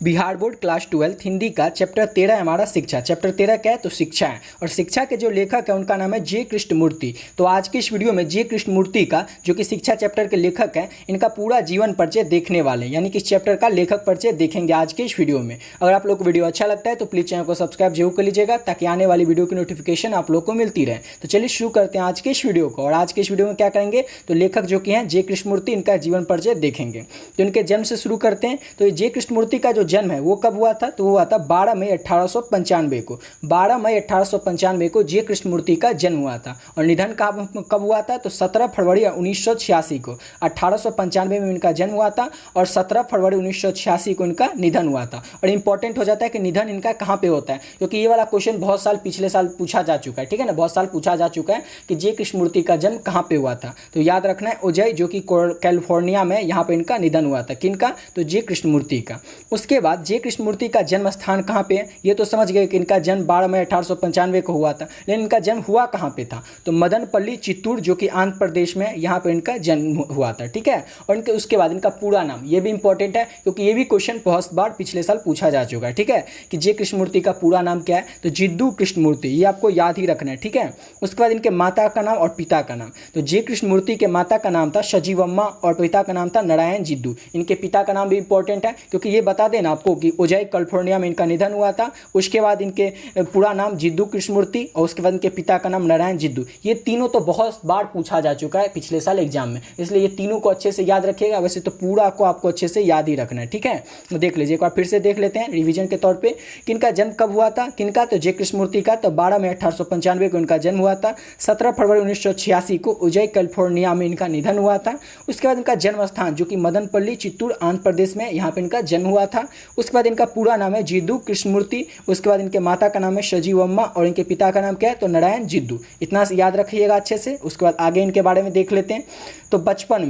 Bihar board class 12 Hindi का chapter 13 हमारा शिक्षा। चैप्टर 13 क्या है? तो शिक्षा है। और शिक्षा के जो लेखक है उनका नाम है जे कृष्णमूर्ति। तो आज की इस वीडियो में जे कृष्णमूर्ति का, जो कि शिक्षा चैप्टर के लेखक हैं, इनका पूरा जीवन परिचय देखने वाले हैं, यानी कि इस चैप्टर का लेखक परिचय देखेंगे आज के इस वीडियो में। अगर आप लोग को वीडियो अच्छा लगता है तो प्लीज़ चैनल को सब्सक्राइब जरूर कर लीजिएगा, ताकि आने वाली वीडियो की नोटिफिकेशन आप लोग को मिलती रहे। तो चलिए शुरू करते हैं आज के इस वीडियो को। और आज के इस वीडियो में क्या करेंगे, तो लेखक जो कि हैं जे कृष्णमूर्ति, इनका जीवन परिचय देखेंगे। तो इनके जन्म से शुरू करते हैं। तो जे कृष्णमूर्ति का जो जन्म है वो कब हुआ था? तो हुआ था 12 मई 1895 को। 12 मई 1895 को जे कृष्णमूर्ति का जन्म हुआ था। और निधन कब हुआ था? तो 17 फरवरी 1986 को। 1895 में इनका जन्म हुआ था और 17 फरवरी 1986 को इनका निधन हुआ था। और इंपॉर्टेंट हो जाता है कि निधन इनका कहाँ पे होता है, क्योंकि ये वाला क्वेश्चन बहुत साल पिछले साल पूछा जा चुका है। ठीक है ना, बहुत साल पूछा जा चुका है कि जे कृष्णमूर्ति का जन्म कहाँ पे हुआ था। तो याद रखना है, उजय, जो कि कैलिफोर्निया में, यहाँ पे इनका निधन हुआ था। किनका? तो जे कृष्णमूर्ति का। उसके बाद जे कृष्णमूर्ति का जन्म स्थान कहाँ पे है? ये तो समझ गए कि इनका जन्म 12 मई 1895 को हुआ था, लेकिन इनका जन्म हुआ कहाँ पे था? तो मदनपल्ली, चित्तूर, जो कि आंध्र प्रदेश में, यहाँ पे इनका जन्म हुआ था। ठीक है। और इनके उसके बाद इनका पूरा नाम, ये भी इंपॉर्टेंट है, क्योंकि ये भी क्वेश्चन बहुत बार पिछले साल पूछा जा चुका है। ठीक है, कि जे कृष्णमूर्ति का पूरा नाम क्या है? तो जिद्दू कृष्णमूर्ति। ये आपको याद ही रखना है। ठीक है। उसके बाद इनके माता का नाम और पिता का नाम। तो जे कृष्णमूर्ति के माता का नाम था सजीवम्मा और पिता का नाम था नारायण जिद्दू। इनके पिता का नाम भी इंपॉर्टेंट है, क्योंकि ये बता देना आपको कि उजय, कैलिफोर्निया में इनका निधन हुआ था। उसके बाद इनके पूरा नाम जिद्दू कृष्णमूर्ति और उसके बाद इनके पिता का नाम नारायण जिद्दू। ये तीनों तो बहुत बार पूछा जा चुका है पिछले साल एग्जाम में, इसलिए ये तीनों को अच्छे से याद रखिएगा। वैसे तो पूरा को आपको अच्छे से याद ही रखना है। ठीक है, तो देख लीजिए, एक बार फिर से देख लेते हैं रिवीजन के तौर पे। किनका जन्म कब हुआ था? किनका? तो जे कृष्णमूर्ति का। तो 12 मई 1895 को इनका जन्म हुआ था। 17 फरवरी 1986 को उजय, कैलिफोर्निया में इनका निधन हुआ था। उसके बाद इनका जन्म स्थान, जो कि मदनपल्ली, चित्तूर, आंध्र प्रदेश में, यहाँ पे इनका जन्म हुआ था। उसके बाद इनका पूरा नाम है जिद्दू कृष्णमूर्ति। उसके बाद इनके माता का नाम है सजीवम्मा और इनके पिता का नाम क्या है? तो नारायण जिद्दू। इतना याद रखिएगा अच्छे से। उसके बाद आगे इनके बारे में देख लेते हैं। तो बचपन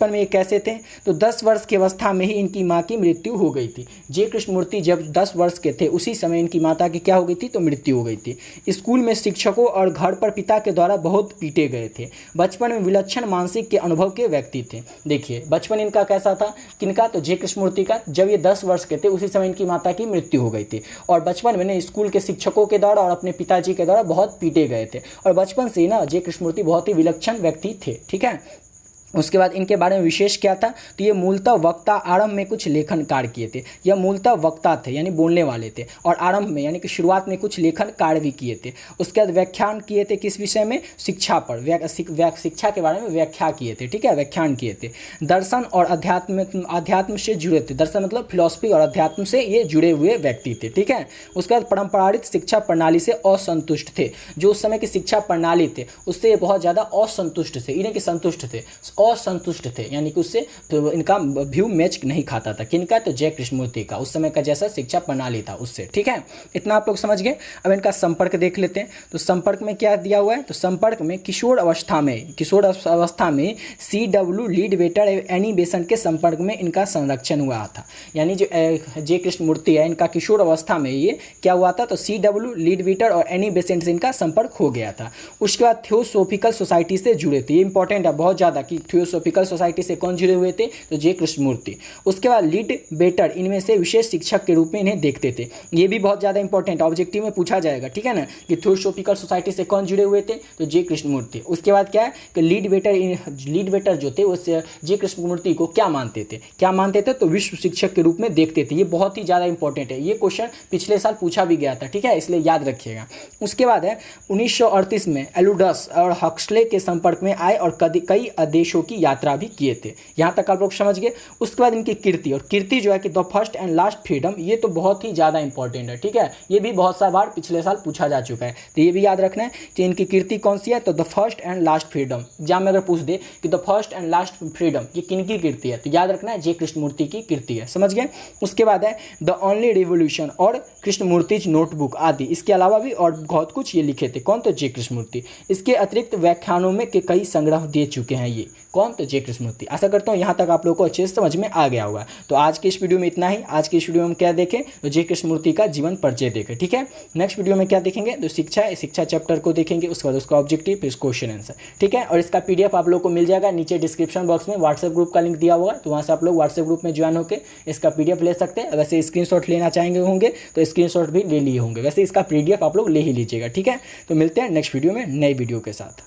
में ये कैसे थे? तो 10 वर्ष की अवस्था में ही इनकी माँ की मृत्यु हो गई थी। जे कृष्णमूर्ति जब 10 वर्ष के थे, उसी समय इनकी माता की क्या हो गई थी? तो मृत्यु हो गई थी। स्कूल में शिक्षकों और घर पर पिता के द्वारा बहुत पीटे गए थे। बचपन में विलक्षण मानसिक के अनुभव के व्यक्ति थे। देखिए, बचपन इनका कैसा था? किनका? तो जे कृष्णमूर्ति का। जब ये 10 वर्ष के थे, उसी समय इनकी माता की मृत्यु हो गई थी। और बचपन में स्कूल के शिक्षकों के द्वारा और अपने पिताजी के द्वारा बहुत पीटे गए थे। और बचपन से ही ना जे कृष्णमूर्ति बहुत ही विलक्षण व्यक्ति थे। ठीक है। उसके बाद इनके बारे में विशेष क्या था? तो ये मूलतः वक्ता, आरंभ में कुछ लेखन कार्य किए थे। यह मूलतः वक्ता थे, यानी बोलने वाले थे, और आरंभ में यानी कि शुरुआत में कुछ लेखन कार्य भी किए थे। उसके बाद व्याख्यान किए थे। किस विषय में? शिक्षा पर। शिक्षा के बारे में व्याख्या किए थे। ठीक है, व्याख्यान किए थे। दर्शन और अध्यात्म से जुड़े थे। दर्शन मतलब फिलॉसफी और अध्यात्म से ये जुड़े हुए व्यक्ति थे। ठीक है। उसके बाद पारंपरिक शिक्षा प्रणाली से असंतुष्ट थे। जो उस समय की शिक्षा प्रणाली थे उससे ये बहुत ज़्यादा असंतुष्ट थे, इन्हें कि संतुष्ट थे, असंतुष्ट थे, यानी कि उससे इनका व्यू मैच नहीं खाता था। किनका? तो जय कृष्णमूर्ति का। उस समय का जैसा शिक्षा प्रणाली था उससे। ठीक है, इतना आप लोग समझ गए। अब इनका संपर्क देख लेते हैं। तो संपर्क में क्या दिया हुआ है? तो संपर्क में किशोर अवस्था में CW लीडवेटर एनी बेसेंट के संपर्क में इनका संरक्षण हुआ था। यानी जो जे कृष्णमूर्ति है, इनका किशोर अवस्था में ये क्या हुआ था? तो CW लीडवेटर और एनी बेसेंट से इनका संपर्क हो गया था। उसके बाद थियोसॉफिकल सोसाइटी से जुड़े थे। ये इंपॉर्टेंट है बहुत ज़्यादा कि थियोसॉफिकल सोसाइटी से कौन जुड़े हुए थे? तो जे कृष्णमूर्ति। उसके बाद लीड बेटर, इनमें से विशेष शिक्षक के रूप में इन्हें देखते थे। ये भी बहुत ज़्यादा इंपॉर्टेंट, ऑब्जेक्टिव में पूछा जाएगा। ठीक है ना, कि थियोसॉफिकल सोसाइटी से कौन जुड़े हुए थे? तो जे कृष्णमूर्ति। उसके बाद क्या है कि लीड बेटर जो थे उस जे कृष्णमूर्ति को क्या मानते थे? तो विश्व शिक्षक के रूप में देखते थे। ये बहुत ही ज़्यादा इंपॉर्टेंट है। ये क्वेश्चन पिछले साल पूछा भी गया था। ठीक है, इसलिए याद रखिएगा। उसके बाद है 1938 में एलुडस और हक्सले के संपर्क में आए और कई देशों की यात्रा भी किए थे। यहाँ तक आप लोग समझ गए। उसके बाद इनकी कीर्ति, और कीर्ति जो है कि the first and last freedom, ये तो बहुत ही ज़्यादा इंपॉर्टेंट है। ठीक है, ये भी बहुत सा बार पिछले साल पूछा जा चुका है, तो ये भी याद रखना है कि इनकी कीर्ति कौन सी है? तो the first and last freedom. Exam में अगर पूछ दे कि the first and last freedom ये किनकी कीर्ति है, तो याद रखना है जे कृष्णमूर्ति की कीर्ति है। समझ गए। उसके बाद है द ओनली रिवोल्यूशन और कृष्णमूर्तिज नोटबुक आदि। इसके अलावा भी और बहुत कुछ ये लिखे थे। कौन? तो जे कृष्णमूर्ति। इसके अतिरिक्त व्याख्यानों में के कई संग्रह दे चुके हैं ये। कौन? तो जे कृष्णमूर्ति। आशा करता हूँ यहाँ तक आप लोग को अच्छे से समझ में आ गया होगा। तो आज की इस वीडियो में इतना ही। आज की इस वीडियो में हम क्या देखें? तो जे कृष्णमूर्ति का जीवन परिचय देखें। ठीक है, नेक्स्ट वीडियो में क्या देखेंगे? तो शिक्षा चैप्टर को देखेंगे, उसके बाद उसका ऑब्जेक्टिव, फिर क्वेश्चन आंसर। ठीक है, और इसका पीडीएफ आप लोग को मिल जाएगा नीचे डिस्क्रिप्शन बॉक्स में। व्हाट्सएप ग्रुप का लिंक दिया हुआ, तो वहाँ से आप लोग व्हाट्सएप ग्रुप में ज्वाइन होकर इसका पीडीएफ ले सकते हैं। वैसे स्क्रीनशॉट लेना चाहेंगे होंगे तो स्क्रीनशॉट भी ले लिए होंगे। वैसे इसका पीडीएफ आप लोग ले ही लीजिएगा। ठीक है, तो मिलते हैं नेक्स्ट वीडियो में नई वीडियो के साथ।